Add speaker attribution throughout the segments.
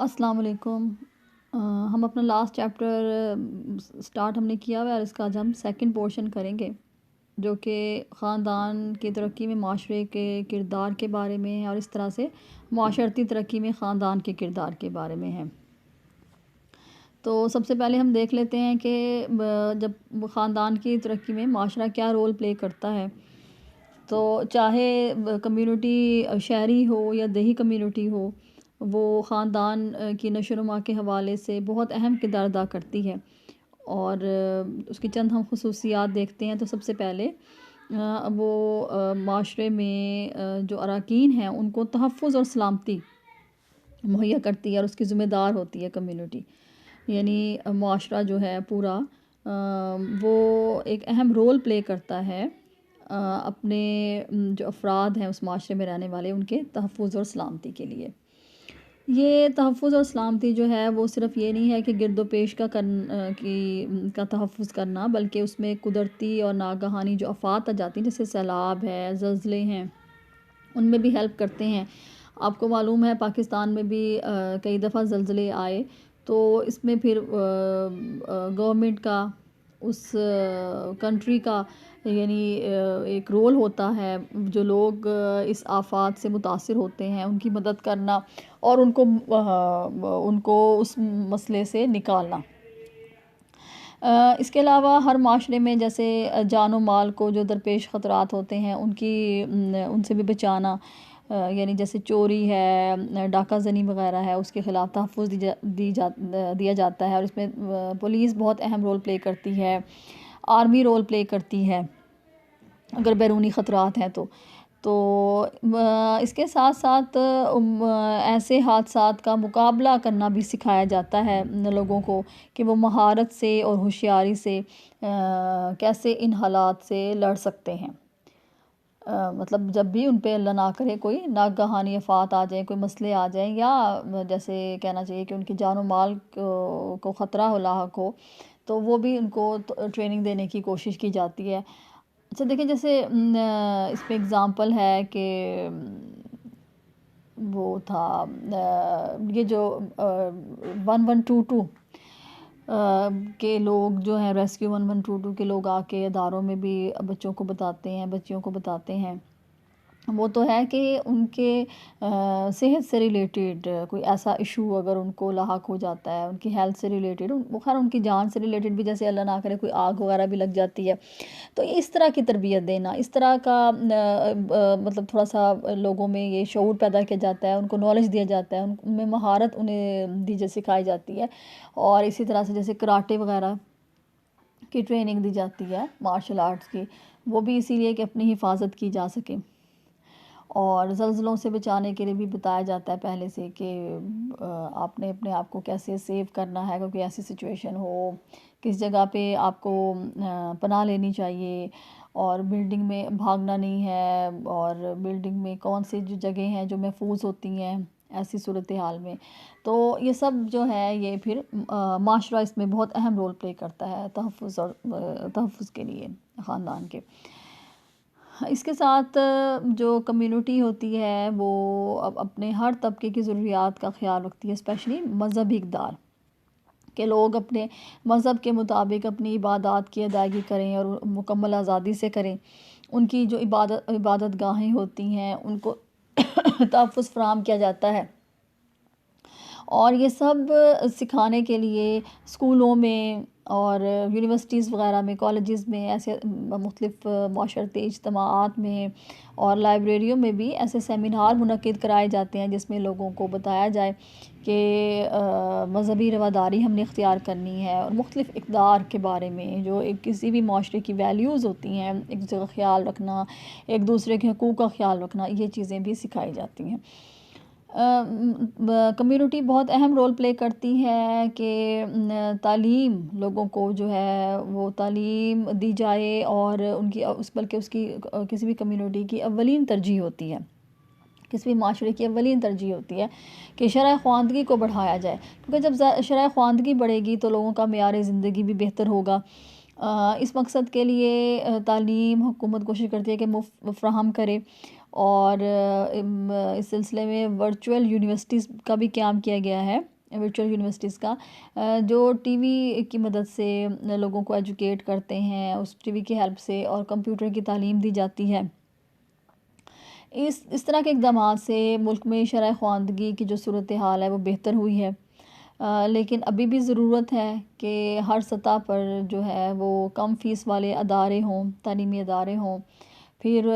Speaker 1: السلام علیکم۔ ہم اپنا لاسٹ چیپٹر سٹارٹ ہم نے کیا ہوا ہے اور اس کا آج ہم سیکنڈ پورشن کریں گے جو کہ خاندان کی ترقی میں معاشرے کے کردار کے بارے میں ہے اور اس طرح سے معاشرتی ترقی میں خاندان کے کردار کے بارے میں ہے۔ تو سب سے پہلے ہم دیکھ لیتے ہیں کہ جب خاندان کی ترقی میں معاشرہ کیا رول پلے کرتا ہے، تو چاہے کمیونٹی شہری ہو یا دیہی کمیونٹی ہو، وہ خاندان کی نشو و نما کے حوالے سے بہت اہم کردار ادا کرتی ہے۔ اور اس کی چند ہم خصوصیات دیکھتے ہیں تو سب سے پہلے وہ معاشرے میں جو اراکین ہیں ان کو تحفظ اور سلامتی مہیا کرتی ہے اور اس کی ذمہ دار ہوتی ہے کمیونٹی، یعنی معاشرہ جو ہے پورا وہ ایک اہم رول پلے کرتا ہے اپنے جو افراد ہیں اس معاشرے میں رہنے والے ان کے تحفظ اور سلامتی کے لیے۔ یہ تحفظ اور سلامتی جو ہے وہ صرف یہ نہیں ہے کہ گرد و پیش کا تحفظ کرنا، بلکہ اس میں قدرتی اور ناگہانی جو آفات آ جاتی ہیں جیسے سیلاب ہے، زلزلے ہیں، ان میں بھی ہیلپ کرتے ہیں۔ آپ کو معلوم ہے پاکستان میں بھی کئی دفعہ زلزلے آئے، تو اس میں پھر گورنمنٹ کا، اس کنٹری کا یعنی ایک رول ہوتا ہے، جو لوگ اس آفات سے متاثر ہوتے ہیں ان کی مدد کرنا اور ان کو اس مسئلے سے نکالنا۔ اس کے علاوہ ہر معاشرے میں جیسے جان و مال کو جو درپیش خطرات ہوتے ہیں ان سے بھی بچانا، یعنی جیسے چوری ہے، ڈاکہ زنی وغیرہ ہے، اس کے خلاف تحفظ دیا جاتا ہے، اور اس میں پولیس بہت اہم رول پلے کرتی ہے، آرمی رول پلے کرتی ہے اگر بیرونی خطرات ہیں تو اس کے ساتھ ساتھ ایسے حادثات کا مقابلہ کرنا بھی سکھایا جاتا ہے لوگوں کو کہ وہ مہارت سے اور ہوشیاری سے کیسے ان حالات سے لڑ سکتے ہیں۔ مطلب جب بھی ان پہ اللہ نہ کرے کوئی ناگہانی آفات آ جائیں، کوئی مسئلے آ جائیں، یا جیسے کہنا چاہیے کہ ان کی جان و مال کو خطرہ ہو لاحق ہو، تو وہ بھی ان کو ٹریننگ دینے کی کوشش کی جاتی ہے۔ اچھا دیکھیں، جیسے اس پہ اگزامپل ہے کہ وہ تھا یہ جو 1122 کے لوگ جو ہیں، ریسکیو 1122 کے لوگ آ کے اداروں میں بھی بچوں کو بتاتے ہیں، بچیوں کو بتاتے ہیں، وہ تو ہے کہ ان کے صحت سے ریلیٹڈ کوئی ایسا ایشو اگر ان کو لاحق ہو جاتا ہے، ان کی ہیلتھ سے ریلیٹڈ، خیر ان کی جان سے ریلیٹڈ بھی، جیسے اللہ نہ کرے کوئی آگ وغیرہ بھی لگ جاتی ہے، تو اس طرح کی تربیت دینا، اس طرح کا مطلب تھوڑا سا لوگوں میں یہ شعور پیدا کیا جاتا ہے، ان کو نالج دیا جاتا ہے، ان میں مہارت انہیں سکھائی جاتی ہے، اور اسی طرح سے جیسے کراٹے وغیرہ کی ٹریننگ دی جاتی ہے، مارشل آرٹس کی، وہ بھی اسی لیے کہ اپنی حفاظت کی جا سکے۔ اور زلزلوں سے بچانے کے لیے بھی بتایا جاتا ہے پہلے سے کہ آپ نے اپنے آپ کو کیسے سیو کرنا ہے، کیونکہ ایسی سچویشن ہو، کس جگہ پہ آپ کو پناہ لینی چاہیے، اور بلڈنگ میں بھاگنا نہیں ہے، اور بلڈنگ میں کون سی جو جگہیں ہیں جو محفوظ ہوتی ہیں ایسی صورتحال میں۔ تو یہ سب جو ہے یہ پھر معاشرہ اس میں بہت اہم رول پلے کرتا ہے تحفظ کے لیے خاندان کے۔ اس کے ساتھ جو کمیونٹی ہوتی ہے وہ اپنے ہر طبقے کی ضروریات کا خیال رکھتی ہے، اسپیشلی مذہبی اقدار کہ لوگ اپنے مذہب کے مطابق اپنی عبادات کی ادائیگی کریں اور مکمل آزادی سے کریں۔ ان کی جو عبادت گاہیں ہوتی ہیں ان کو تحفظ فراہم کیا جاتا ہے، اور یہ سب سکھانے کے لیے اسکولوں میں اور یونیورسٹیز وغیرہ میں، کالجز میں، ایسے مختلف معاشرتی اجتماعات میں اور لائبریریوں میں بھی ایسے سیمینار منعقد کرائے جاتے ہیں جس میں لوگوں کو بتایا جائے کہ مذہبی رواداری ہم نے اختیار کرنی ہے، اور مختلف اقدار کے بارے میں جو کسی بھی معاشرے کی ویلیوز ہوتی ہیں، ایک دوسرے کا خیال رکھنا، ایک دوسرے کے حقوق کا خیال رکھنا، یہ چیزیں بھی سکھائی جاتی ہیں۔ کمیونٹی بہت اہم رول پلے کرتی ہے کہ تعلیم، لوگوں کو جو ہے وہ تعلیم دی جائے، اور بلکہ اس کی کسی بھی کمیونٹی کی اولین ترجیح ہوتی ہے، کسی بھی معاشرے کی اولین ترجیح ہوتی ہے کہ شرح خواندگی کو بڑھایا جائے، کیونکہ جب شرح خواندگی بڑھے گی تو لوگوں کا معیار زندگی بھی بہتر ہوگا۔ اس مقصد کے لیے تعلیم حکومت کوشش کرتی ہے کہ مفت فراہم کرے، اور اس سلسلے میں ورچوئل یونیورسٹیز کا بھی قیام کیا گیا ہے، ورچوئل یونیورسٹیز کا، جو ٹی وی کی مدد سے لوگوں کو ایجوکیٹ کرتے ہیں، اس ٹی وی کی ہیلپ سے، اور کمپیوٹر کی تعلیم دی جاتی ہے۔ اس طرح کے اقدامات سے ملک میں شرح خواندگی کی جو صورتحال ہے وہ بہتر ہوئی ہے، لیکن ابھی بھی ضرورت ہے کہ ہر سطح پر جو ہے وہ کم فیس والے ادارے ہوں، تعلیمی ادارے ہوں، پھر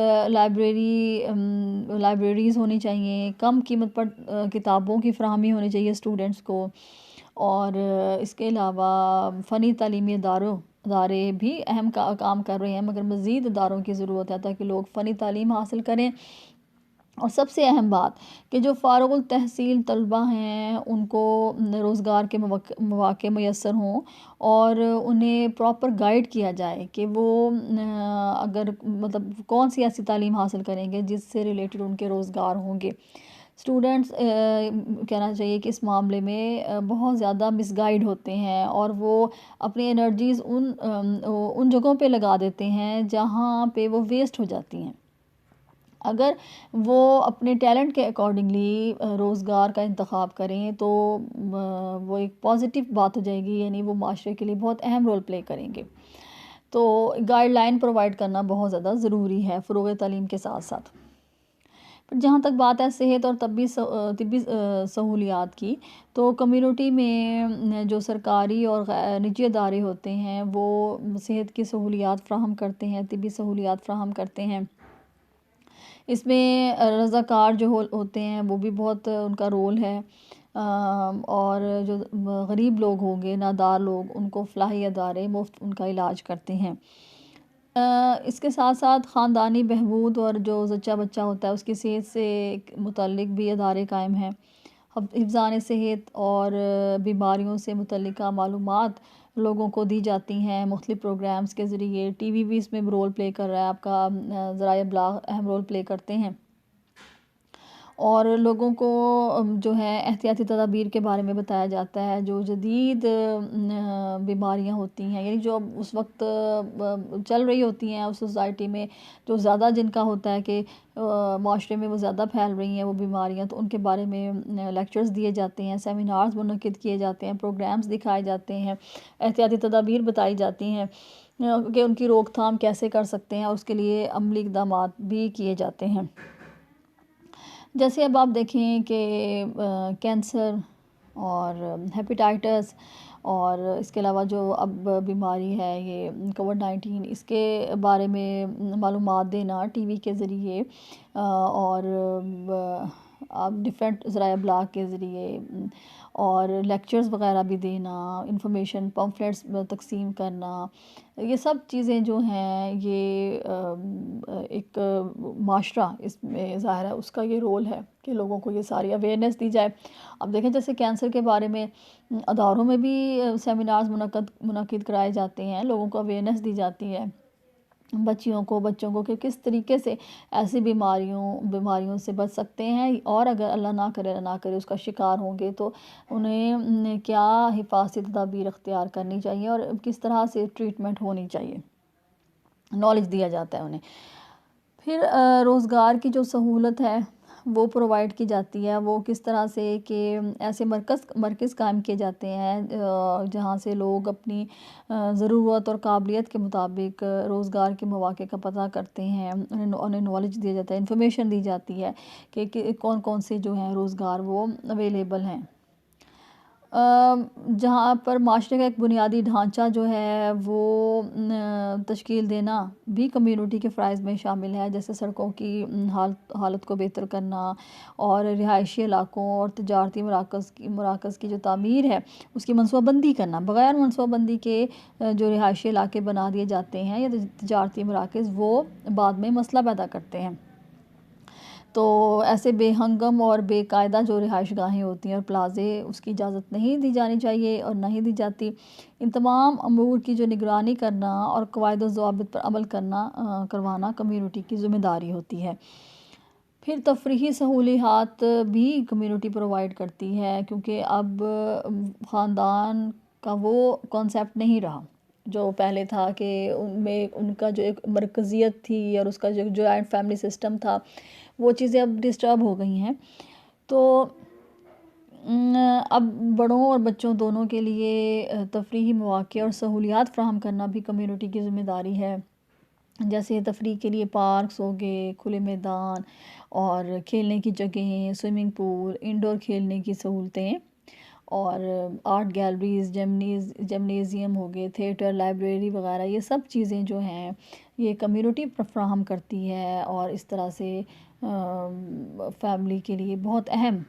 Speaker 1: لائبریریز ہونی چاہیے، کم قیمت پر کتابوں کی فراہمی ہونی چاہیے اسٹوڈنٹس کو، اور اس کے علاوہ فنی تعلیمی ادارے بھی اہم کام کر رہے ہیں، مگر مزید اداروں کی ضرورت ہے تاکہ لوگ فنی تعلیم حاصل کریں۔ اور سب سے اہم بات کہ جو فارغ التحصیل طلبہ ہیں ان کو روزگار کے مواقع میسر ہوں، اور انہیں پراپر گائیڈ کیا جائے کہ وہ اگر مطلب کون سی ایسی تعلیم حاصل کریں گے جس سے ریلیٹڈ ان کے روزگار ہوں گے۔ اسٹوڈنٹس کہنا چاہیے کہ اس معاملے میں بہت زیادہ مس گائیڈ ہوتے ہیں، اور وہ اپنی انرجیز ان جگہوں پہ لگا دیتے ہیں جہاں پہ وہ ویسٹ ہو جاتی ہیں۔ اگر وہ اپنے ٹیلنٹ کے اکارڈنگلی روزگار کا انتخاب کریں تو وہ ایک پازیٹیو بات ہو جائے گی، یعنی وہ معاشرے کے لیے بہت اہم رول پلے کریں گے۔ تو گائیڈ لائن پرووائڈ کرنا بہت زیادہ ضروری ہے فروغ تعلیم کے ساتھ ساتھ۔ پھر جہاں تک بات ہے صحت اور طبی سہولیات کی، تو کمیونٹی میں جو سرکاری اور نجی ادارے ہوتے ہیں وہ صحت کی سہولیات فراہم کرتے ہیں، طبی سہولیات فراہم کرتے ہیں۔ اس میں رضاکار جو ہوتے ہیں وہ بھی بہت ان کا رول ہے، اور جو غریب لوگ ہوں گے، نادار لوگ، ان کو فلاحی ادارے مفت ان کا علاج کرتے ہیں۔ اس کے ساتھ ساتھ خاندانی بہبود اور جو زچہ بچہ ہوتا ہے اس کی صحت سے متعلق بھی ادارے قائم ہیں۔ حفظان صحت اور بیماریوں سے متعلقہ معلومات لوگوں کو دی جاتی ہیں مختلف پروگرامز کے ذریعے۔ ٹی وی بھی اس میں رول پلے کر رہا ہے، آپ کا ذرائع ابلاغ اہم رول پلے کرتے ہیں، اور لوگوں کو جو ہے احتیاطی تدابیر کے بارے میں بتایا جاتا ہے، جو جدید بیماریاں ہوتی ہیں، یعنی جو اس وقت چل رہی ہوتی ہیں اس سوسائٹی میں، جو زیادہ جن کا ہوتا ہے کہ معاشرے میں وہ زیادہ پھیل رہی ہیں وہ بیماریاں، تو ان کے بارے میں لیکچرز دیے جاتے ہیں، سیمینارز منعقد کیے جاتے ہیں، پروگرامز دکھائے جاتے ہیں، احتیاطی تدابیر بتائی جاتی ہیں کہ ان کی روک تھام کیسے کر سکتے ہیں، اور اس کے لیے عملی اقدامات بھی کیے جاتے ہیں۔ جیسے اب آپ دیکھیں کہ کینسر اور ہیپیٹائٹس، اور اس کے علاوہ جو اب بیماری ہے یہ کووڈ-19، اس کے بارے میں معلومات دینا ٹی وی کے ذریعے، اور آپ ڈیفرنٹ ذرائع ابلاغ کے ذریعے، اور لیکچرز وغیرہ بھی دینا، انفارمیشن پمفلیٹس تقسیم کرنا، یہ سب چیزیں جو ہیں یہ ایک معاشرہ اس میں ظاہر ہے اس کا یہ رول ہے کہ لوگوں کو یہ ساری اویئرنیس دی جائے۔ اب دیکھیں جیسے کینسر کے بارے میں اداروں میں بھی سیمینارز منعقد کرائے جاتے ہیں، لوگوں کو اویئرنیس دی جاتی ہے، بچوں کو کہ کس طریقے سے ایسی بیماریوں سے بچ سکتے ہیں، اور اگر اللہ نہ کرے اس کا شکار ہوں گے تو انہیں کیا حفاظتی تدابیر اختیار کرنی چاہیے اور کس طرح سے ٹریٹمنٹ ہونی چاہیے، نالج دیا جاتا ہے انہیں۔ پھر روزگار کی جو سہولت ہے وہ پرووائڈ کی جاتی ہے، وہ کس طرح سے کہ ایسے مرکز قائم کیے جاتے ہیں جہاں سے لوگ اپنی ضرورت اور قابلیت کے مطابق روزگار کے مواقع کا پتہ کرتے ہیں، انہیں نالج دیا جاتا ہے، انفارمیشن دی جاتی ہے کہ کون کون سے جو ہیں روزگار وہ اویلیبل ہیں۔ جہاں پر معاشرے کا ایک بنیادی ڈھانچہ جو ہے وہ تشکیل دینا بھی کمیونٹی کے فرائض میں شامل ہے، جیسے سڑکوں کی حالت کو بہتر کرنا، اور رہائشی علاقوں اور تجارتی مراکز کی جو تعمیر ہے اس کی منصوبہ بندی کرنا۔ بغیر منصوبہ بندی کے جو رہائشی علاقے بنا دیے جاتے ہیں یا تجارتی مراکز، وہ بعد میں مسئلہ پیدا کرتے ہیں۔ تو ایسے بے ہنگم اور بے قاعدہ جو رہائش گاہیں ہوتی ہیں اور پلازے، اس کی اجازت نہیں دی جانی چاہیے اور نہیں دی جاتی۔ ان تمام امور کی جو نگرانی کرنا اور قواعد و ضوابط پر عمل کروانا کمیونٹی کی ذمہ داری ہوتی ہے۔ پھر تفریحی سہولیات بھی کمیونٹی پرووائڈ کرتی ہے، کیونکہ اب خاندان کا وہ کانسیپٹ نہیں رہا جو پہلے تھا کہ ان میں ان کا جو ایک مرکزیت تھی اور اس کا جو جوائنٹ فیملی سسٹم تھا، وہ چیزیں اب ڈسٹرب ہو گئی ہیں. تو اب بڑوں اور بچوں دونوں کے لیے تفریحی مواقع اور سہولیات فراہم کرنا بھی کمیونٹی کی ذمہ داری ہے. جیسے تفریح کے لیے پارکس ہو گئے، کھلے میدان اور کھیلنے کی جگہیں، سوئمنگ پول، انڈور کھیلنے کی سہولتیں، اور آرٹ گیلریز، جمنیزیم ہو گئے، تھیٹر، لائبریری وغیرہ. یہ سب چیزیں جو ہیں یہ کمیونٹی فراہم کرتی ہے، اور اس طرح سے فیملی کے لیے بہت اہم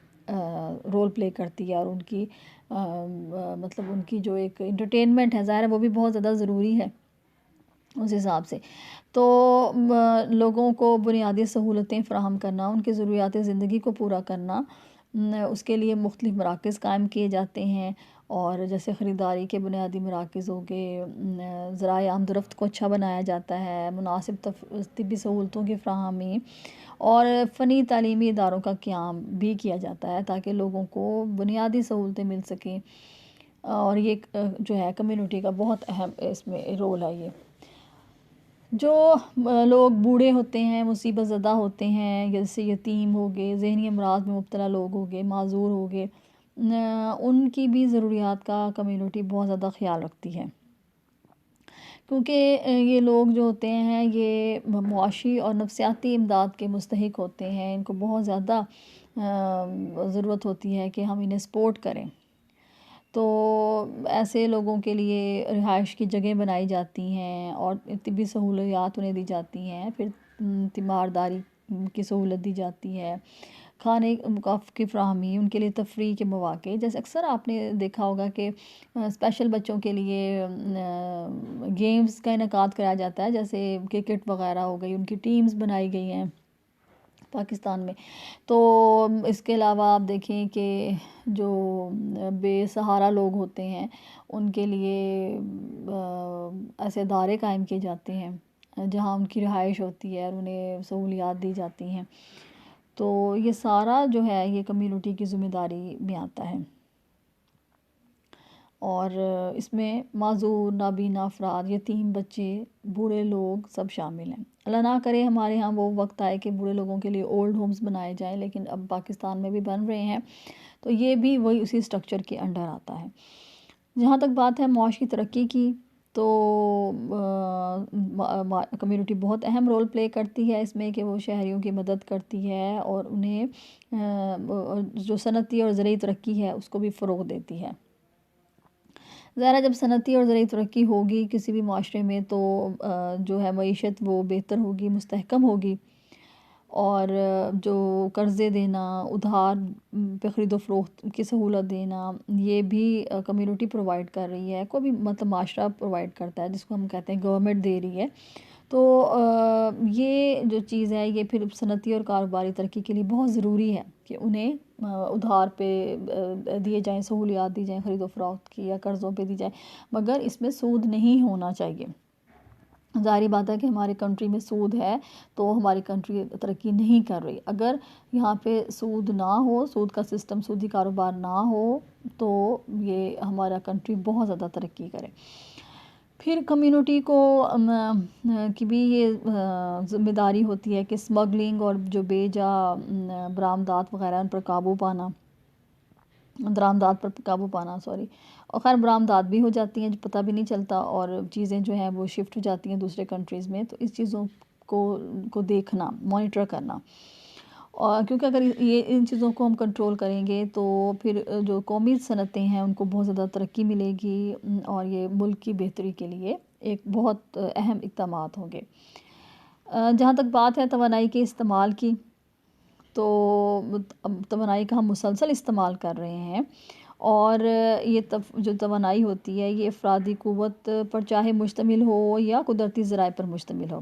Speaker 1: رول پلے کرتی ہے. اور ان کی مطلب ان کی جو ایک انٹرٹینمنٹ ہے، ظاہر ہے وہ بھی بہت زیادہ ضروری ہے اس حساب سے. تو لوگوں کو بنیادی سہولتیں فراہم کرنا، ان کی ضروریات زندگی کو پورا کرنا، اس کے لیے مختلف مراکز قائم کیے جاتے ہیں. اور جیسے خریداری کے بنیادی مراکز ہو گئے، ذرائع آمد و رفت کو اچھا بنایا جاتا ہے، مناسب طبی سہولتوں کی فراہمی اور فنی تعلیمی اداروں کا قیام بھی کیا جاتا ہے تاکہ لوگوں کو بنیادی سہولتیں مل سکیں. اور یہ جو ہے کمیونٹی کا بہت اہم اس میں رول ہے. یہ جو لوگ بوڑھے ہوتے ہیں، مصیبت زدہ ہوتے ہیں، جیسے یتیم ہو گئے، ذہنی امراض میں مبتلا لوگ ہو گئے، معذور ہو گئے، ان کی بھی ضروریات کا کمیونٹی بہت زیادہ خیال رکھتی ہے. کیونکہ یہ لوگ جو ہوتے ہیں یہ معاشی اور نفسیاتی امداد کے مستحق ہوتے ہیں. ان کو بہت زیادہ ضرورت ہوتی ہے کہ ہم انہیں سپورٹ کریں. تو ایسے لوگوں کے لیے رہائش کی جگہیں بنائی جاتی ہیں اور طبی سہولیات انہیں دی جاتی ہیں. پھر تیمارداری کی سہولت دی جاتی ہے، کھانے کی فراہمی، ان کے لیے تفریح کے مواقع. جیسے اکثر آپ نے دیکھا ہوگا کہ اسپیشل بچوں کے لیے گیمز کا انعقاد کرایا جاتا ہے، جیسے کرکٹ وغیرہ ہو گئی، ان کی ٹیمز بنائی گئی ہیں پاکستان میں. تو اس کے علاوہ آپ دیکھیں کہ جو بے سہارا لوگ ہوتے ہیں ان کے لیے ایسے ادارے قائم کیے جاتے ہیں جہاں ان کی رہائش ہوتی ہے اور انہیں سہولیات دی جاتی ہیں. تو یہ سارا جو ہے یہ کمیونٹی کی ذمہ داری میں آتا ہے. اور اس میں معذور، نابینا افراد، یتیم بچے، بوڑھے لوگ سب شامل ہیں. اللہ نہ کرے ہمارے ہاں وہ وقت آئے کہ بوڑھے لوگوں کے لیے اولڈ ہومز بنائے جائیں، لیکن اب پاکستان میں بھی بن رہے ہیں. تو یہ بھی وہی اسی سٹرکچر کے انڈر آتا ہے. جہاں تک بات ہے معاشی ترقی کی، تو کمیونٹی بہت اہم رول پلے کرتی ہے اس میں کہ وہ شہریوں کی مدد کرتی ہے اور انہیں جو صنعتی اور زرعی ترقی ہے اس کو بھی فروغ دیتی ہے. ظاہر ہے جب صنعتی اور زرعی ترقی ہوگی کسی بھی معاشرے میں تو جو ہے معیشت وہ بہتر ہوگی، مستحکم ہوگی. اور جو قرضے دینا، ادھار پہ خرید و فروخت کی سہولت دینا، یہ بھی کمیونٹی پرووائڈ کر رہی ہے. کوئی بھی مطلب معاشرہ پرووائڈ کرتا ہے جس کو ہم کہتے ہیں گورنمنٹ دے رہی ہے. تو یہ جو چیز ہے یہ پھر صنعتی اور کاروباری ترقی کے لیے بہت ضروری ہے کہ انہیں ادھار پہ دیے جائیں، سہولیات دی جائیں خرید و فروخت کی، یا قرضوں پہ دی جائیں، مگر اس میں سود نہیں ہونا چاہیے. ظاہری بات ہے کہ ہماری کنٹری میں سود ہے تو ہماری کنٹری ترقی نہیں کر رہی. اگر یہاں پہ سود نہ ہو، سود کا سسٹم، سودی کاروبار نہ ہو تو یہ ہمارا کنٹری بہت زیادہ ترقی کرے. پھر کمیونٹی کو کی بھی یہ ذمہ داری ہوتی ہے کہ اسمگلنگ اور جو بے جا برآمدات وغیرہ ان پر قابو پانا، درآمدات پر قابو پانا اور خیر برآمدات بھی ہو جاتی ہیں جو پتہ بھی نہیں چلتا، اور چیزیں جو ہیں وہ شفٹ ہو جاتی ہیں دوسرے کنٹریز میں. تو اس چیزوں کو دیکھنا، مانیٹر کرنا. اور کیونکہ اگر ان چیزوں کو ہم کنٹرول کریں گے تو پھر جو قومی صنعتیں ہیں ان کو بہت زیادہ ترقی ملے گی اور یہ ملک کی بہتری کے لیے ایک بہت اہم اقدامات ہوں گے. جہاں تک بات ہے توانائی کے استعمال کی، تو توانائی کا ہم مسلسل استعمال کر رہے ہیں، اور یہ جو توانائی ہوتی ہے یہ افرادی قوت پر چاہے مشتمل ہو یا قدرتی ذرائع پر مشتمل ہو،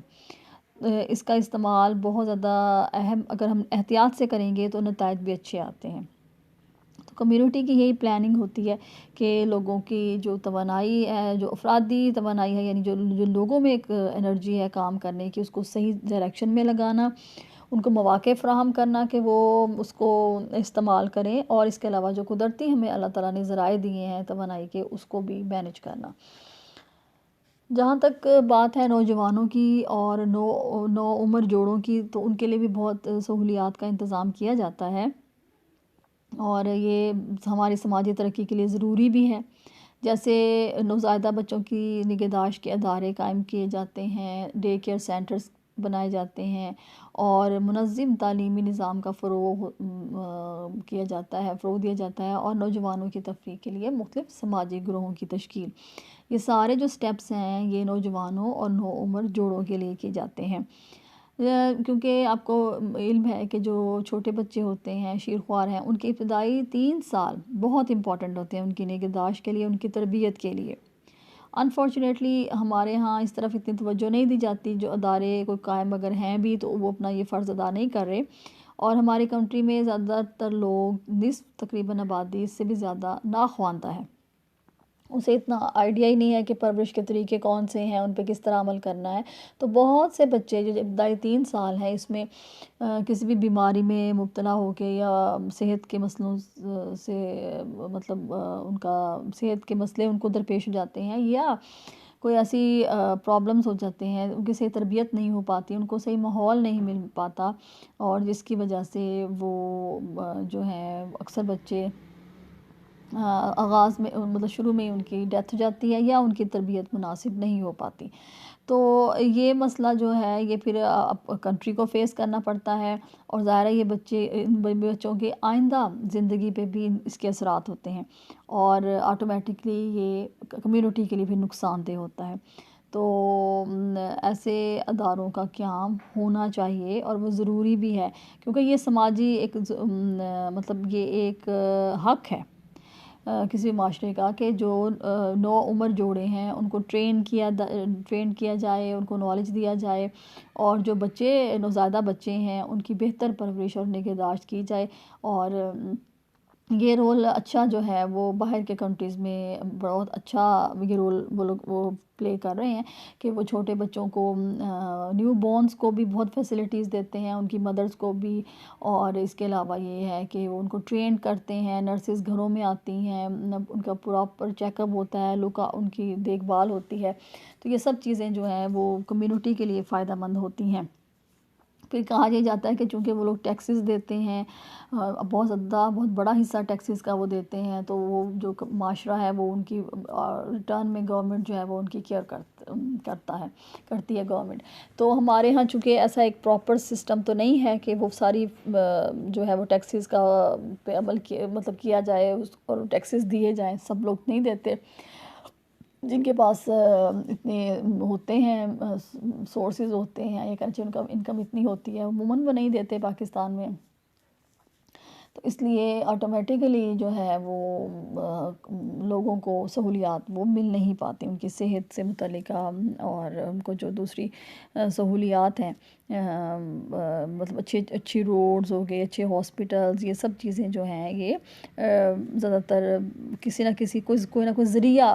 Speaker 1: اس کا استعمال بہت زیادہ اہم اگر ہم احتیاط سے کریں گے تو نتائج بھی اچھے آتے ہیں. تو کمیونٹی کی یہی پلاننگ ہوتی ہے کہ لوگوں کی جو توانائی ہے، جو افرادی توانائی ہے، یعنی جو لوگوں میں ایک انرجی ہے کام کرنے کی، اس کو صحیح ڈائریکشن میں لگانا، ان کو مواقع فراہم کرنا کہ وہ اس کو استعمال کریں، اور اس کے علاوہ جو قدرتی ہمیں اللہ تعالیٰ نے ذرائع دیے ہیں توانائی کے اس کو بھی مینیج کرنا. جہاں تک بات ہے نوجوانوں کی اور نو عمر جوڑوں کی، تو ان کے لیے بھی بہت سہولیات کا انتظام کیا جاتا ہے، اور یہ ہماری سماجی ترقی کے لیے ضروری بھی ہے۔ جیسے نوزائیدہ بچوں کی نگہداشت کے ادارے قائم کیے جاتے ہیں، ڈے کیئر سینٹرز بنائے جاتے ہیں، اور منظم تعلیمی نظام کا کیا جاتا ہے، فروغ دیا جاتا ہے، اور نوجوانوں کی تفریح کے لیے مختلف سماجی گروہوں کی تشکیل۔ یہ سارے جو سٹیپس ہیں یہ نوجوانوں اور نو عمر جوڑوں کے لیے کیے جاتے ہیں، کیونکہ آپ کو علم ہے کہ جو چھوٹے بچے ہوتے ہیں، شیرخوار ہیں، ان کے ابتدائی 3 سال بہت امپورٹنٹ ہوتے ہیں ان کی نگہداشت کے لیے، ان کی تربیت کے لیے۔ انفارچونیٹلی ہمارے ہاں اس طرف اتنی توجہ نہیں دی جاتی، جو ادارے کوئی قائم اگر ہیں بھی تو وہ اپنا یہ فرض ادا نہیں کر رہے، اور ہماری کنٹری میں زیادہ تر لوگ، نصف تقریباً آبادی، اس سے بھی زیادہ ناخواندہ ہے، اسے اتنا آئیڈیا ہی نہیں ہے کہ پرورش کے طریقے کون سے ہیں، ان پہ کس طرح عمل کرنا ہے۔ تو بہت سے بچے جو ابتدائی 3 سال ہیں اس میں کسی بھی بیماری میں مبتلا ہو کے، یا صحت کے مسئلوں سے مطلب ان کا صحت کے مسئلے ان کو درپیش ہو جاتے ہیں، یا کوئی ایسی پرابلمز ہو جاتے ہیں، ان کی صحیح تربیت نہیں ہو پاتی، ان کو صحیح ماحول نہیں مل پاتا، اور جس کی وجہ سے وہ جو ہے اکثر بچے آغاز میں مطلب شروع میں ان کی ڈیتھ ہو جاتی ہے، یا ان کی تربیت مناسب نہیں ہو پاتی۔ تو یہ مسئلہ جو ہے یہ پھر کنٹری کو فیس کرنا پڑتا ہے، اور ظاہر ہے یہ بچوں کے آئندہ زندگی پہ بھی اس کے اثرات ہوتے ہیں، اور آٹومیٹکلی یہ کمیونٹی کے لیے بھی نقصان دہ ہوتا ہے۔ تو ایسے اداروں کا قیام ہونا چاہیے، اور وہ ضروری بھی ہے، کیونکہ یہ سماجی ایک مطلب یہ ایک حق ہے کسی معاشرے کا، کہ جو نو عمر جوڑے ہیں ان کو ٹرین کیا جائے، ان کو نالج دیا جائے، اور جو نوزائیدہ بچے ہیں ان کی بہتر پرورش اور نگہداشت کی جائے، اور یہ رول اچھا جو ہے وہ باہر کے کنٹریز میں بہت اچھا یہ رول وہ پلے کر رہے ہیں، کہ وہ چھوٹے بچوں کو، نیو بورنز کو بھی بہت فیسلٹیز دیتے ہیں، ان کی مدرز کو بھی، اور اس کے علاوہ یہ ہے کہ وہ ان کو ٹرین کرتے ہیں، نرسز گھروں میں آتی ہیں، ان کا پراپر چیک اپ ہوتا ہے، ان کی دیکھ بھال ہوتی ہے۔ تو یہ سب چیزیں جو ہیں وہ کمیونٹی کے لیے فائدہ مند ہوتی ہیں۔ پھر کہا یہ جاتا ہے کہ چونکہ وہ لوگ ٹیکسز دیتے ہیں، بہت بڑا حصہ ٹیکسز کا وہ دیتے ہیں، تو وہ جو معاشرہ ہے وہ ان کی ریٹرن میں گورنمنٹ جو ہے وہ ان کی کیئر کرتی ہے گورنمنٹ۔ تو ہمارے ہاں چونکہ ایسا ایک پراپر سسٹم تو نہیں ہے کہ وہ ساری جو ہے وہ ٹیکسز کا پہ عمل مطلب کیا جائے، اور ٹیکسز دیے جائیں، سب لوگ نہیں دیتے، جن کے پاس اتنے ہوتے ہیں سورسز ہوتے ہیں، یا انکم اتنی ہوتی ہے، عموماً وہ نہیں دیتے پاکستان میں۔ تو اس لیے آٹومیٹیکلی جو ہے وہ لوگوں کو سہولیات وہ مل نہیں پاتی، ان کی صحت سے متعلقہ، اور ان کو جو دوسری سہولیات ہیں، مطلب اچھی روڈز ہو گئے، اچھے ہاسپٹلز، یہ سب چیزیں جو ہیں یہ زیادہ تر کسی نہ کسی کوئی نہ کوئی ذریعہ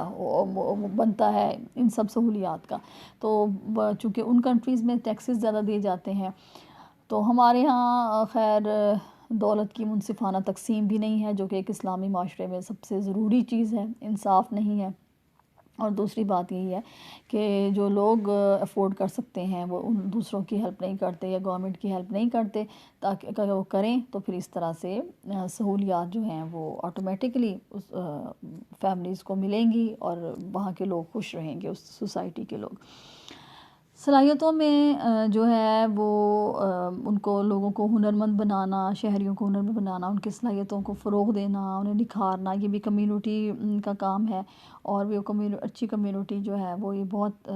Speaker 1: بنتا ہے ان سب سہولیات کا۔ تو چونکہ ان کنٹریز میں ٹیکسز زیادہ دیے جاتے ہیں، تو ہمارے ہاں خیر دولت کی منصفانہ تقسیم بھی نہیں ہے، جو کہ ایک اسلامی معاشرے میں سب سے ضروری چیز ہے، انصاف نہیں ہے۔ اور دوسری بات یہی ہے کہ جو لوگ افورڈ کر سکتے ہیں وہ دوسروں کی ہیلپ نہیں کرتے، یا گورنمنٹ کی ہیلپ نہیں کرتے، تاکہ اگر وہ کریں تو پھر اس طرح سے سہولیات جو ہیں وہ آٹومیٹکلی اس فیملیز کو ملیں گی، اور وہاں کے لوگ خوش رہیں گے، اس سوسائٹی کے لوگ۔ صلاحیتوں میں جو ہے وہ لوگوں کو ہنرمند بنانا، شہریوں کو ہنرمند بنانا، ان کی صلاحیتوں کو فروغ دینا، انہیں نکھارنا، یہ بھی کمیونٹی کا کام ہے، اور وہ اچھی کمیونٹی جو ہے وہ یہ بہت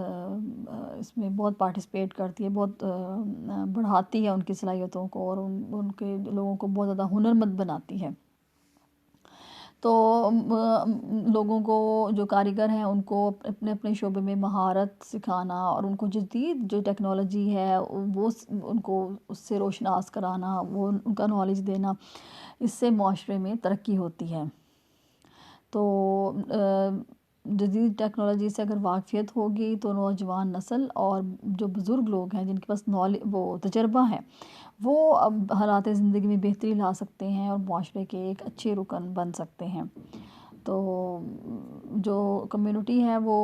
Speaker 1: اس میں بہت پارٹیسپیٹ کرتی ہے، بہت بڑھاتی ہے ان کی صلاحیتوں کو، اور ان کے لوگوں کو بہت زیادہ ہنرمند بناتی ہے۔ تو لوگوں کو، جو کاریگر ہیں، ان کو اپنے اپنے شعبے میں مہارت سکھانا، اور ان کو جدید جو ٹیکنالوجی ہے وہ ان کو اس سے روشناس کرانا، وہ ان کا نالج دینا، اس سے معاشرے میں ترقی ہوتی ہے۔ تو جدید ٹیکنالوجی سے اگر واقفیت ہوگی تو نوجوان نسل اور جو بزرگ لوگ ہیں جن کے پاس وہ تجربہ ہے، وہ اب حالات زندگی میں بہتری لا سکتے ہیں، اور معاشرے کے ایک اچھے رکن بن سکتے ہیں۔ تو جو کمیونٹی ہے وہ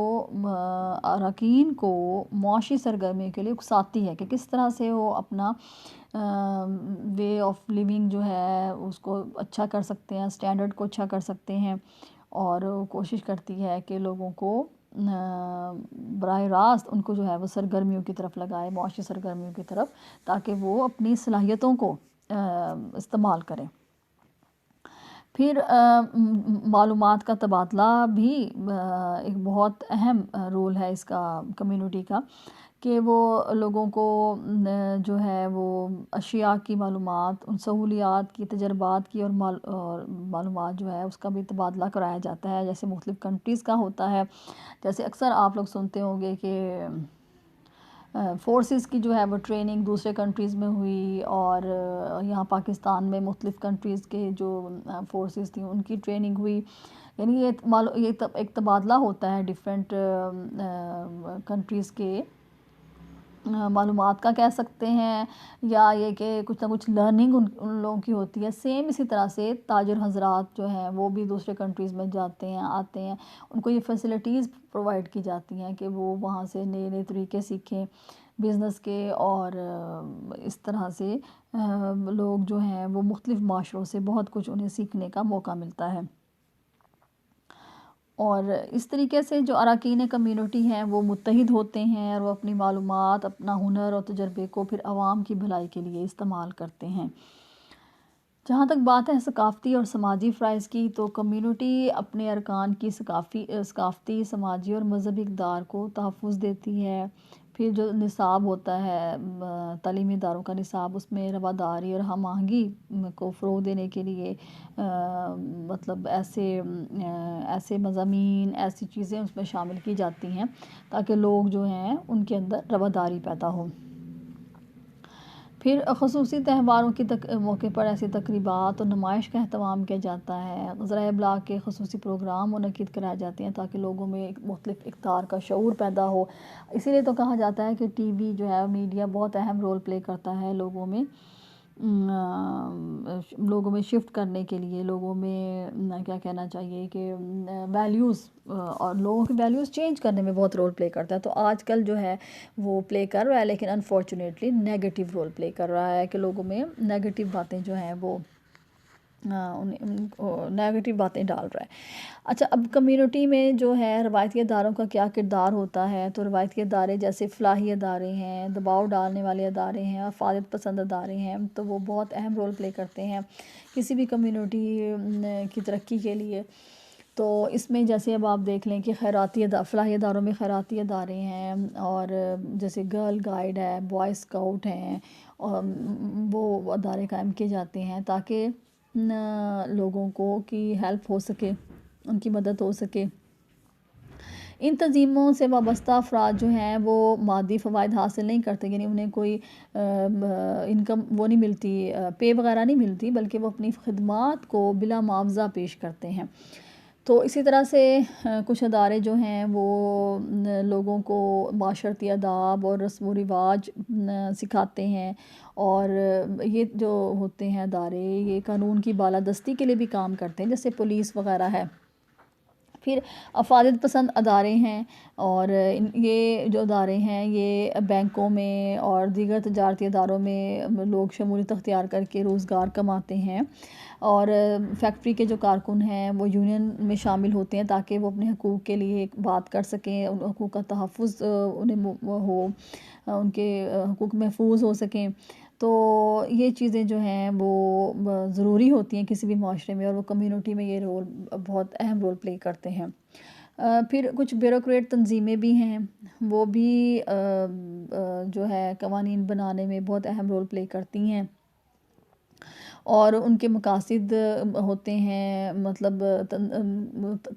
Speaker 1: اراکین کو معاشی سرگرمیوں کے لیے اکساتی ہے کہ کس طرح سے وہ اپنا وے آف لیونگ جو ہے اس کو اچھا کر سکتے ہیں، اسٹینڈرڈ کو اچھا کر سکتے ہیں، اور کوشش کرتی ہے کہ لوگوں کو براہ راست ان کو جو ہے وہ سرگرمیوں کی طرف لگائے، معاشی سرگرمیوں کی طرف، تاکہ وہ اپنی صلاحیتوں کو استعمال کریں۔ پھر معلومات کا تبادلہ بھی ایک بہت اہم رول ہے اس کا کمیونٹی کا، کہ وہ لوگوں کو جو ہے وہ اشیاء کی معلومات، ان سہولیات کی، تجربات کی اور معلومات جو ہے اس کا بھی تبادلہ کرایا جاتا ہے، جیسے مختلف کنٹریز کا ہوتا ہے۔ جیسے اکثر آپ لوگ سنتے ہوں گے کہ فورسز کی جو ہے وہ ٹریننگ دوسرے کنٹریز میں ہوئی، اور یہاں پاکستان میں مختلف کنٹریز کے جو فورسز تھیں ان کی ٹریننگ ہوئی، یعنی یہ ایک تبادلہ ہوتا ہے ڈیفرنٹ کنٹریز کے معلومات کا کہہ سکتے ہیں، یا یہ کہ کچھ نہ کچھ لرننگ ان لوگوں کی ہوتی ہے۔ سیم اسی طرح سے تاجر حضرات جو ہیں وہ بھی دوسرے کنٹریز میں جاتے ہیں، آتے ہیں، ان کو یہ فیسلٹیز پرووائڈ کی جاتی ہیں کہ وہ وہاں سے نئے نئے طریقے سیکھیں بزنس کے، اور اس طرح سے لوگ جو ہیں وہ مختلف معاشروں سے بہت کچھ انہیں سیکھنے کا موقع ملتا ہے۔ اور اس طریقے سے جو اراکین کمیونٹی ہیں وہ متحد ہوتے ہیں، اور وہ اپنی معلومات، اپنا ہنر اور تجربے کو پھر عوام کی بھلائی کے لیے استعمال کرتے ہیں۔ جہاں تک بات ہے ثقافتی اور سماجی فرائض کی، تو کمیونٹی اپنے ارکان کی ثقافتی، سماجی اور مذہبی اقدار کو تحفظ دیتی ہے۔ پھر جو نصاب ہوتا ہے تعلیمی اداروں کا نصاب، اس میں رواداری اور ہم آہنگی کو فروغ دینے کے لیے مطلب ایسے مضامین، ایسی چیزیں اس میں شامل کی جاتی ہیں تاکہ لوگ جو ہیں ان کے اندر رواداری پیدا ہو۔ پھر خصوصی تہواروں کے موقع پر ایسی تقریبات اور نمائش کا اہتمام کیا جاتا ہے، ذرائع ابلاغ کے خصوصی پروگرام منعقد کرائے جاتے ہیں تاکہ لوگوں میں ایک مختلف اقدار کا شعور پیدا ہو۔ اسی لیے تو کہا جاتا ہے کہ ٹی وی جو ہے، میڈیا بہت اہم رول پلے کرتا ہے لوگوں میں شفٹ کرنے کے لیے، لوگوں میں کیا کہنا چاہیے کہ ویلیوز، اور لوگوں کی ویلیوز چینج کرنے میں بہت رول پلے کرتا ہے۔ تو آج کل جو ہے وہ پلے کر رہا ہے، لیکن انفارچونیٹلی نیگیٹو رول پلے کر رہا ہے کہ لوگوں میں نیگیٹو باتیں جو ہیں وہ نیگیٹو باتیں ڈال رہا ہے۔ اچھا، اب کمیونٹی میں جو ہے روایتی اداروں کا کیا کردار ہوتا ہے، تو روایتی ادارے جیسے فلاحی ادارے ہیں، دباؤ ڈالنے والے ادارے ہیں، افادیت پسند ادارے ہیں، تو وہ بہت اہم رول پلے کرتے ہیں کسی بھی کمیونٹی کی ترقی کے لیے۔ تو اس میں جیسے اب آپ دیکھ لیں کہ فلاحی اداروں میں خیراتی ادارے ہیں، اور جیسے گرل گائیڈ ہے، بوائے اسکاؤٹ ہیں، اور وہ ادارے قائم کیے جاتے ہیں تاکہ لوگوں کو کی ہیلپ ہو سکے، ان کی مدد ہو سکے۔ ان تنظیموں سے وابستہ افراد جو ہیں وہ مادی فوائد حاصل نہیں کرتے، یعنی انہیں کوئی انکم وہ نہیں ملتی، پے وغیرہ نہیں ملتی، بلکہ وہ اپنی خدمات کو بلا معاوضہ پیش کرتے ہیں۔ تو اسی طرح سے کچھ ادارے جو ہیں وہ لوگوں کو معاشرتی آداب اور رسم و رواج سکھاتے ہیں، اور یہ جو ہوتے ہیں ادارے، یہ قانون کی بالادستی کے لیے بھی کام کرتے ہیں، جیسے پولیس وغیرہ ہے۔ پھر افادیت پسند ادارے ہیں، اور یہ جو ادارے ہیں یہ بینکوں میں اور دیگر تجارتی اداروں میں لوگ شمولیت اختیار کر کے روزگار کماتے ہیں، اور فیکٹری کے جو کارکن ہیں وہ یونین میں شامل ہوتے ہیں تاکہ وہ اپنے حقوق کے لیے بات کر سکیں، ان حقوق کا تحفظ ان کے حقوق محفوظ ہو سکیں۔ تو یہ چیزیں جو ہیں وہ ضروری ہوتی ہیں کسی بھی معاشرے میں، اور وہ کمیونٹی میں یہ رول بہت اہم رول پلے کرتے ہیں۔ پھر کچھ بیوروکریٹ تنظیمیں بھی ہیں، وہ بھی جو ہے قوانین بنانے میں بہت اہم رول پلے کرتی ہیں، اور ان کے مقاصد ہوتے ہیں مطلب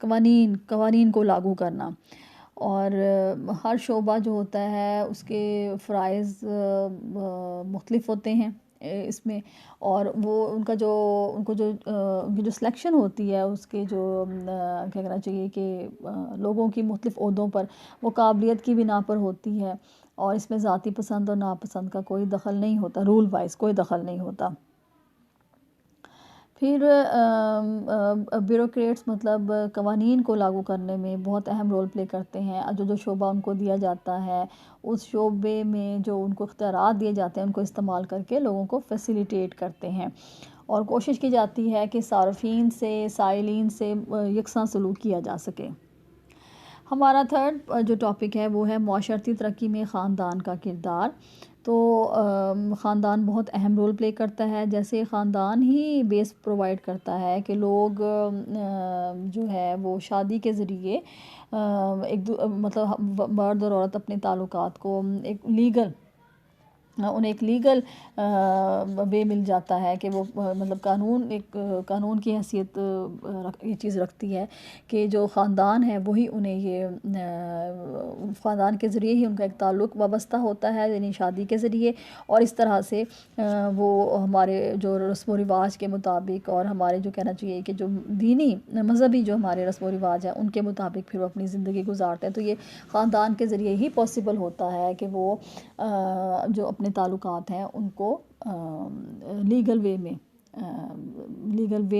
Speaker 1: قوانین کو لاگو کرنا، اور ہر شعبہ جو ہوتا ہے اس کے فرائض مختلف ہوتے ہیں اس میں، اور وہ ان کی جو سلیکشن ہوتی ہے، اس کے جو کیا کہنا چاہیے کہ لوگوں کی مختلف عہدوں پر وہ قابلیت کی بنا پر ہوتی ہے، اور اس میں ذاتی پسند اور ناپسند کا کوئی دخل نہیں ہوتا، رول وائز کوئی دخل نہیں ہوتا۔ پھر بیوروکریٹس مطلب قوانین کو لاگو کرنے میں بہت اہم رول پلے کرتے ہیں. جو شعبہ ان کو دیا جاتا ہے اس شعبے میں جو ان کو اختیارات دیے جاتے ہیں ان کو استعمال کر کے لوگوں کو فیسیلیٹیٹ کرتے ہیں، اور کوشش کی جاتی ہے کہ صارفین سے سائلین سے یکساں سلوک کیا جا سکے. ہمارا تھرڈ جو ٹاپک ہے وہ ہے معاشرتی ترقی میں خاندان کا کردار. تو خاندان بہت اہم رول پلے کرتا ہے. جیسے خاندان ہی بیس پرووائڈ کرتا ہے کہ لوگ جو ہے وہ شادی کے ذریعے مطلب مرد اور عورت اپنے تعلقات کو انہیں ایک لیگل وے مل جاتا ہے کہ وہ مطلب قانون کی حیثیت یہ چیز رکھتی ہے کہ جو خاندان ہے وہی انہیں یہ خاندان کے ذریعے ہی ان کا ایک تعلق وابستہ ہوتا ہے، یعنی شادی کے ذریعے. اور اس طرح سے وہ ہمارے جو رسم و رواج کے مطابق اور ہمارے جو کہنا چاہیے کہ جو دینی مذہبی جو ہمارے رسم و رواج ہیں ان کے مطابق پھر وہ اپنی زندگی گزارتے ہیں. تو یہ خاندان کے ذریعے ہی پاسبل ہوتا ہے کہ وہ جو اپنے تعلقات ہیں ان کو لیگل وے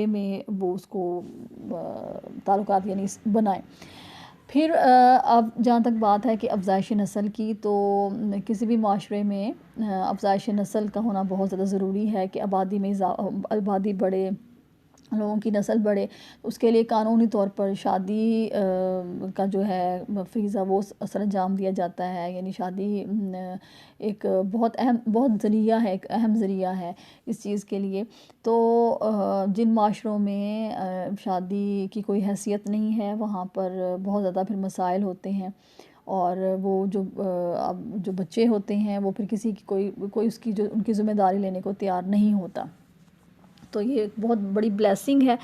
Speaker 1: میں وہ اس کو تعلقات یعنی بنائیں. پھر اب جہاں تک بات ہے کہ افزائش نسل کی، تو کسی بھی معاشرے میں افزائش نسل کا ہونا بہت زیادہ ضروری ہے کہ آبادی بڑھے، لوگوں کی نسل بڑھے. اس کے لیے قانونی طور پر شادی کا جو ہے فریضہ وہ سر انجام دیا جاتا ہے. یعنی شادی ایک بہت اہم ذریعہ ہے اس چیز کے لیے. تو جن معاشروں میں شادی کی کوئی حیثیت نہیں ہے وہاں پر بہت زیادہ پھر مسائل ہوتے ہیں، اور وہ جو بچے ہوتے ہیں وہ پھر کسی کی کوئی اس کی جو ان کی ذمہ داری لینے کو تیار نہیں ہوتا. تو یہ ایک بہت بڑی بلیسنگ ہے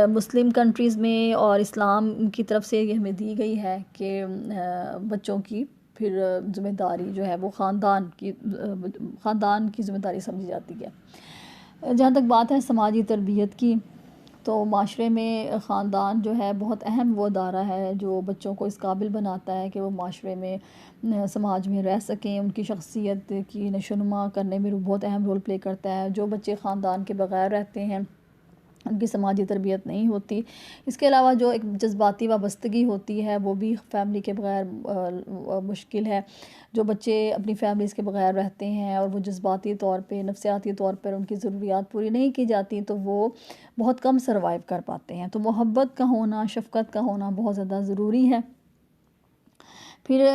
Speaker 1: مسلم کنٹریز میں، اور اسلام کی طرف سے یہ ہمیں دی گئی ہے کہ بچوں کی پھر ذمہ داری جو ہے وہ خاندان کی ذمہ داری سمجھی جاتی ہے. جہاں تک بات ہے سماجی تربیت کی، تو معاشرے میں خاندان جو ہے بہت اہم وہ ادارہ ہے جو بچوں کو اس قابل بناتا ہے کہ وہ معاشرے میں سماج میں رہ سکیں. ان کی شخصیت کی نشو و نما کرنے میں بہت اہم رول پلے کرتا ہے. جو بچے خاندان کے بغیر رہتے ہیں ان کی سماجی تربیت نہیں ہوتی. اس کے علاوہ جو ایک جذباتی وابستگی ہوتی ہے وہ بھی فیملی کے بغیر مشکل ہے. جو بچے اپنی فیملیز کے بغیر رہتے ہیں اور وہ جذباتی طور پہ نفسیاتی طور پر ان کی ضروریات پوری نہیں کی جاتی تو وہ بہت کم سروائیو کر پاتے ہیں. تو محبت کا ہونا، شفقت کا ہونا بہت زیادہ ضروری ہے. پھر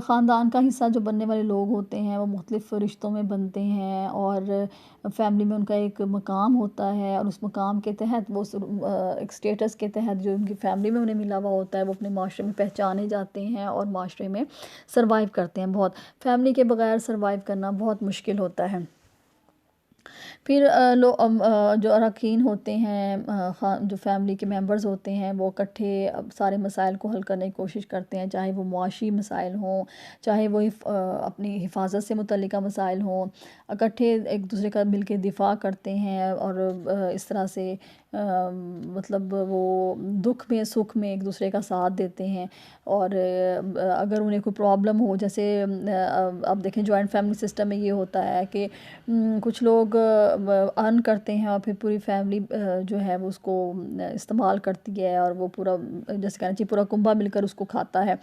Speaker 1: خاندان کا حصہ جو بننے والے لوگ ہوتے ہیں وہ مختلف رشتوں میں بنتے ہیں، اور فیملی میں ان کا ایک مقام ہوتا ہے، اور اس مقام کے تحت وہ ایک سٹیٹس کے تحت جو ان کی فیملی میں انہیں ملا ہوا ہوتا ہے وہ اپنے معاشرے میں پہچانے جاتے ہیں اور معاشرے میں سروائیو کرتے ہیں. بہت فیملی کے بغیر سروائیو کرنا بہت مشکل ہوتا ہے. پھر جو اراکین ہوتے ہیں، جو فیملی کے ممبرز ہوتے ہیں وہ اکٹھے سارے مسائل کو حل کرنے کی کوشش کرتے ہیں، چاہے وہ معاشی مسائل ہوں، چاہے وہ اپنی حفاظت سے متعلقہ مسائل ہوں. اکٹھے ایک دوسرے کا مل کے دفاع کرتے ہیں، اور اس طرح سے مطلب وہ دکھ میں سکھ میں ایک دوسرے کا ساتھ دیتے ہیں. اور اگر انہیں کوئی پرابلم ہو، جیسے اب دیکھیں جوائنٹ فیملی سسٹم میں یہ ہوتا ہے کہ کچھ لوگ ارن کرتے ہیں اور پھر پوری فیملی جو ہے وہ اس کو استعمال کرتی ہے، اور وہ پورا جیسے کہنا چاہیے پورا کنبہ مل کر اس کو کھاتا ہے.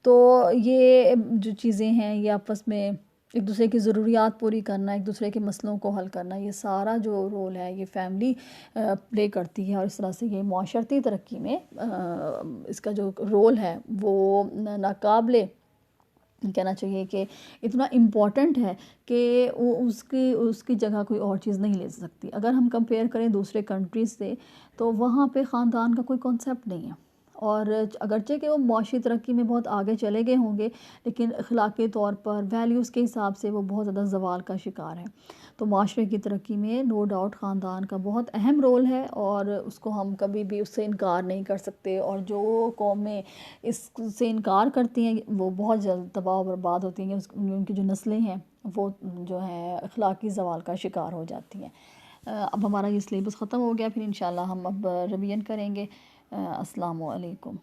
Speaker 1: تو یہ جو چیزیں ہیں یہ آپس میں ایک دوسرے کی ضروریات پوری کرنا، ایک دوسرے کے مسئلوں کو حل کرنا، یہ سارا جو رول ہے یہ فیملی پلے کرتی ہے. اور اس طرح سے یہ معاشرتی ترقی میں اس کا جو رول ہے وہ ناقابل کہنا چاہیے کہ اتنا امپورٹنٹ ہے کہ اس کی جگہ کوئی اور چیز نہیں لے سکتی. اگر ہم کمپیئر کریں دوسرے کنٹریز سے تو وہاں پہ خاندان کا کوئی کنسیپٹ نہیں ہے، اور اگرچہ کہ وہ معاشی ترقی میں بہت آگے چلے گئے ہوں گے لیکن اخلاقی طور پر ویلیوز کے حساب سے وہ بہت زیادہ زوال کا شکار ہیں. تو معاشرے کی ترقی میں نو ڈاؤٹ خاندان کا بہت اہم رول ہے، اور اس کو ہم کبھی بھی اس سے انکار نہیں کر سکتے. اور جو قومیں اس سے انکار کرتی ہیں وہ بہت جلد تباہ و برباد ہوتی ہیں، ان کی جو نسلیں ہیں وہ جو ہے اخلاقی زوال کا شکار ہو جاتی ہیں. اب ہمارا یہ سلیبس ختم ہو گیا، پھر انشاءاللہ ہم اب ریویژن کریں گے. السلام علیکم.